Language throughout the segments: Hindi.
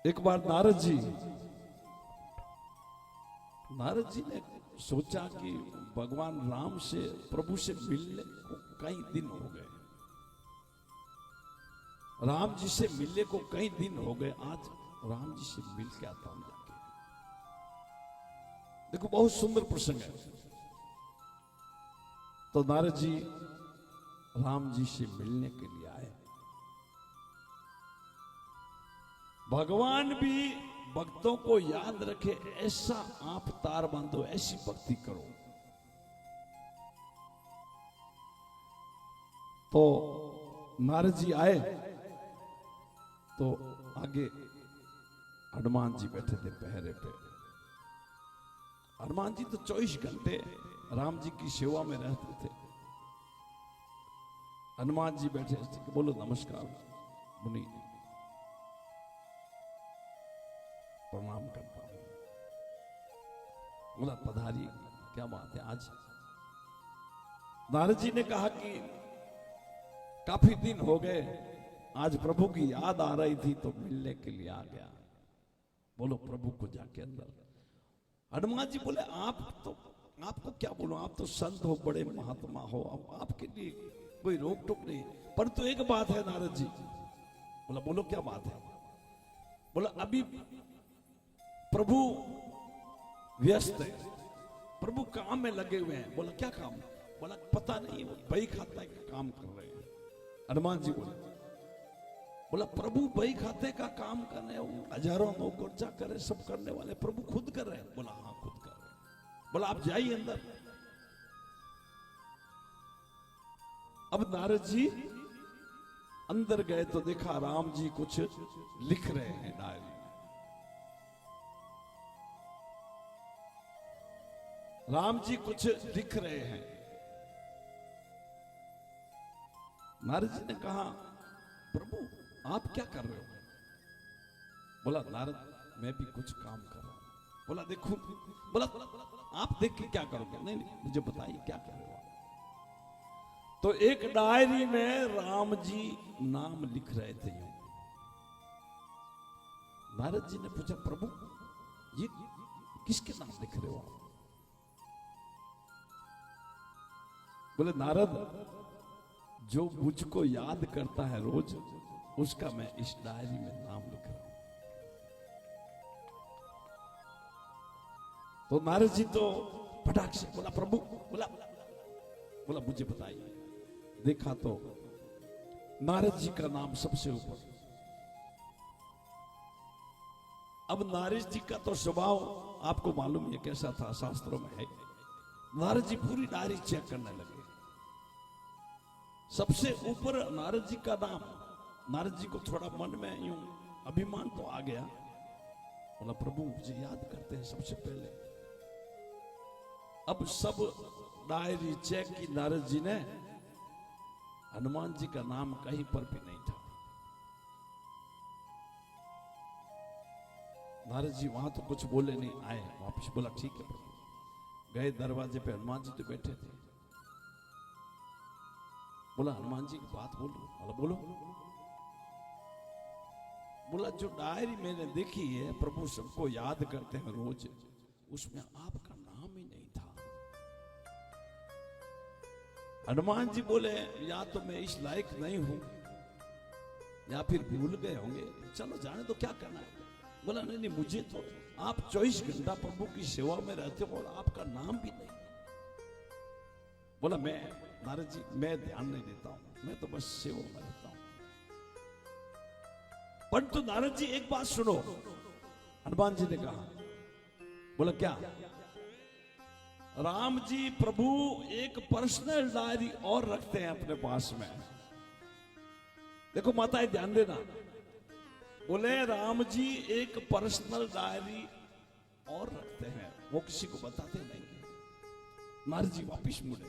एक बार नारद जी ने सोचा कि भगवान राम से प्रभु से मिलने को कई दिन हो गए, राम जी से मिलने को कई दिन हो गए, आज राम जी से मिल के आता हूं जाके। देखो बहुत सुंदर प्रसंग है। तो नारद जी राम जी से मिलने के लिए आए। भगवान भी भक्तों को याद रखे ऐसा आप तार बांधो, ऐसी भक्ति करो। तो नारद जी आए तो आगे हनुमान जी बैठे थे पहरे पे। हनुमान जी तो 24 घंटे राम जी की सेवा में रहते थे। हनुमान जी बैठे थे, बोलो नमस्कार मुनि, प्रणाम करता हूं। बोला पधारी, क्या बात है आज। नारद जी ने कहा कि काफी दिन हो गए, आज प्रभु की याद आ रही थी तो मिलने के लिए आ गया। बोलो प्रभु को जाके अंदर। हनुमान जी बोले आपको क्या बोलो, आप तो संत हो, बड़े महात्मा हो, अब आपके लिए कोई रोक टोक नहीं, पर तो एक बात है नारद जी। बोला बोलो क्या बात है। बोला अभी प्रभु व्यस्त है, प्रभु काम में लगे हुए हैं। बोला क्या काम। बोला पता नहीं, बही खाता का काम कर रहे हैं। हनुमान जी बोला प्रभु बही खाते का काम कर रहे हैं, हजारों नौकर चाकर सब करने वाले, प्रभु खुद कर रहे हैं। बोला हाँ खुद कर रहे हैं। बोला आप जाइए अंदर। अब नारद जी अंदर गए तो देखा राम जी कुछ लिख रहे हैं डायरी में। राम जी कुछ लिख रहे हैं। नारद जी ने कहा प्रभु आप क्या कर रहे हो। बोला नारद मैं भी कुछ काम कर रहा हूं। बोला देखो। बोला आप देख के क्या करोगे। नहीं मुझे बताइए क्या कर रहे हो। तो एक डायरी में राम जी नाम लिख रहे थे। नारद जी ने पूछा प्रभु ये किसके नाम लिख रहे हो आप। बोले नारद जो मुझको याद करता है रोज, उसका मैं इस डायरी में नाम लिख रहा हूं। तो नारद जी तो फटाक से बोला प्रभु। बोला मुझे बताइए। देखा तो नारद जी का नाम सबसे ऊपर। अब नारद जी का तो स्वभाव आपको मालूम है कैसा था, शास्त्रों में है। नारद जी पूरी डायरी चेक करने लगे। सबसे ऊपर नारद जी का नाम। नारद जी को थोड़ा मन में यूं अभिमान तो आ गया। बोला प्रभु मुझे याद करते हैं सबसे पहले। अब सब डायरी चेक की नारद जी ने, हनुमान जी का नाम कहीं पर भी नहीं था। नारद जी वहां तो कुछ बोले नहीं, आए वापस। बोला ठीक है प्रभु। गए दरवाजे पे, हनुमान जी तो बैठे थे। बोला हनुमान जी की बात बोलो। बोला बोलो। बोला जो डायरी मैंने देखी है, प्रभु सबको याद करते हैं रोज, उसमें आपका नाम ही नहीं था। हनुमान जी बोले या तो मैं इस लायक नहीं हूं या फिर भूल गए होंगे, चलो जाने तो क्या करना है। बोला नहीं मुझे तो आप 24 घंटा प्रभु की सेवा में रहते हो और आपका नाम भी नहीं। बोला मैं नारद जी मैं ध्यान नहीं देता हूं, मैं तो बस सेवा में रहता हूं। परंतु नारद जी एक बात सुनो। हनुमान जी ने कहा। बोला क्या। राम जी प्रभु एक पर्सनल डायरी और रखते हैं अपने पास में। देखो माताएं ध्यान देना। बोले राम जी एक पर्सनल डायरी और रखते हैं, वो किसी को बताते नहीं। नारद जी वापिस मुड़े।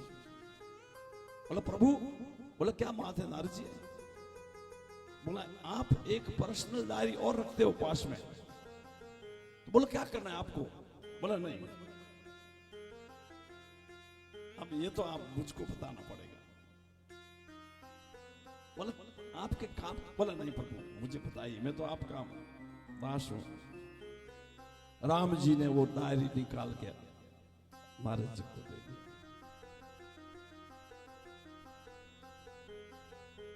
बोला प्रभु। बोला क्या बात है नारद जी। बोला आप एक पर्सनल डायरी और रखते हो पास में। तो बोला क्या करना है आपको। बोला नहीं अब ये तो आप मुझको बताना पड़ेगा। बोला आपके काम। बोला नहीं प्रभु मुझे बताइए, मैं तो आपका दास हूं। राम जी ने वो डायरी निकाल के महाराज जी को दे दी।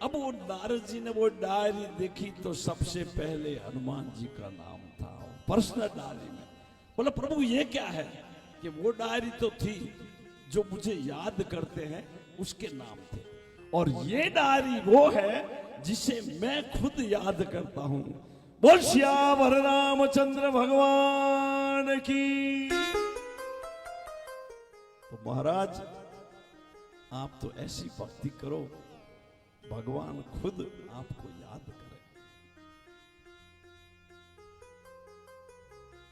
अब वो नारद जी ने वो डायरी देखी तो सबसे पहले हनुमान जी का नाम था पर्सनल डायरी में। बोला प्रभु ये क्या है? कि वो डायरी तो थी जो मुझे याद करते हैं उसके नाम थे, और ये डायरी वो है जिसे मैं खुद याद करता हूं। बोल श्याम रामचंद्र भगवान की। तो महाराज आप तो ऐसी भक्ति करो, भगवान खुद आपको याद कर।